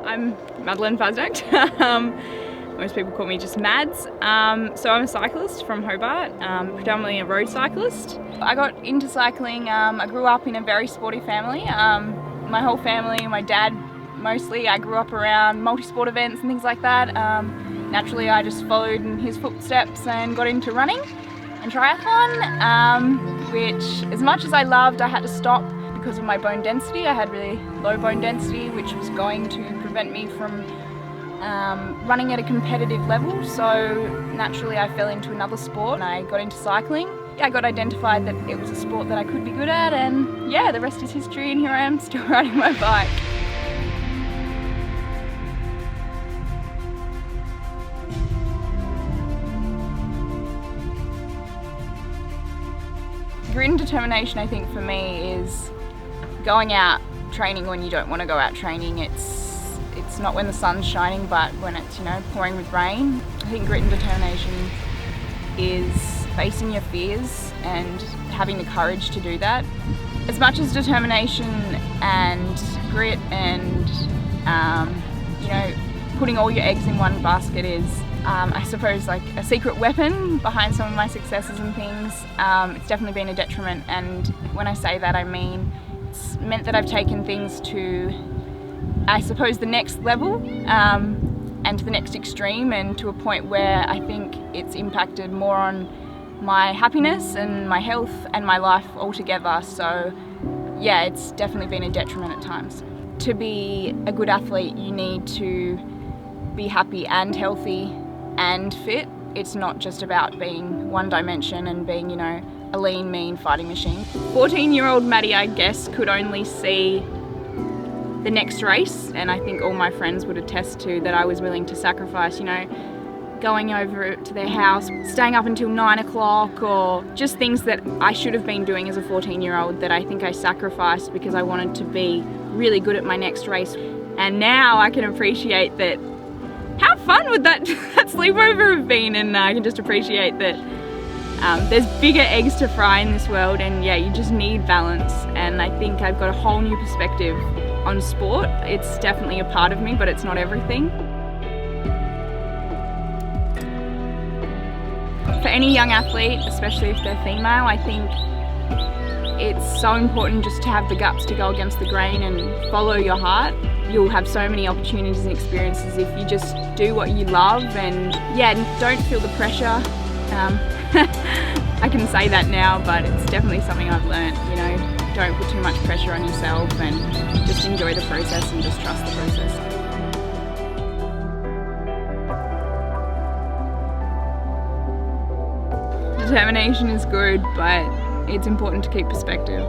I'm Maddy Fasnacht. Most people call me just Mads. So I'm a cyclist from Hobart, predominantly a road cyclist. I got into cycling, I grew up in a very sporty family. My whole family, my dad mostly, I grew up around multi-sport events and things like that. Naturally I just followed in his footsteps and got into running and triathlon, which as much as I loved, I had to stop because of my bone density. I had really low bone density, which was going to prevent me from running at a competitive level. So naturally I fell into another sport and I got into cycling. I got identified that it was a sport that I could be good at, and yeah, the rest is history, and here I am still riding my bike. Grit and determination, I think for me, is going out training when you don't want to go out training. It's not when the sun's shining, but when it's, pouring with rain. I think grit and determination is facing your fears and having the courage to do that. As much as determination and grit and putting all your eggs in one basket is, I suppose, like a secret weapon behind some of my successes and things, it's definitely been a detriment. And when I say that, I mean it's meant that I've taken things to, I suppose, the next level and to the next extreme, and to a point where I think it's impacted more on my happiness and my health and my life altogether. So yeah, it's definitely been a detriment at times. To be a good athlete, you need to be happy and healthy and fit. It's not just about being one dimension and being, a lean, mean fighting machine. 14-year-old Maddy, I guess, could only see the next race, and I think all my friends would attest to that I was willing to sacrifice, going over to their house, staying up until 9 o'clock, or just things that I should have been doing as a 14-year-old that I think I sacrificed because I wanted to be really good at my next race. And now I can appreciate that. How fun would that sleepover have been? And I can just appreciate that there's bigger eggs to fry in this world, and yeah, you just need balance. And I think I've got a whole new perspective on sport. It's definitely a part of me, but it's not everything. For any young athlete, especially if they're female, I think it's so important just to have the guts to go against the grain and follow your heart. You'll have so many opportunities and experiences if you just do what you love, and yeah, don't feel the pressure. I can say that now, but it's definitely something I've learnt, don't put too much pressure on yourself and just enjoy the process and just trust the process. Determination is good, but it's important to keep perspective.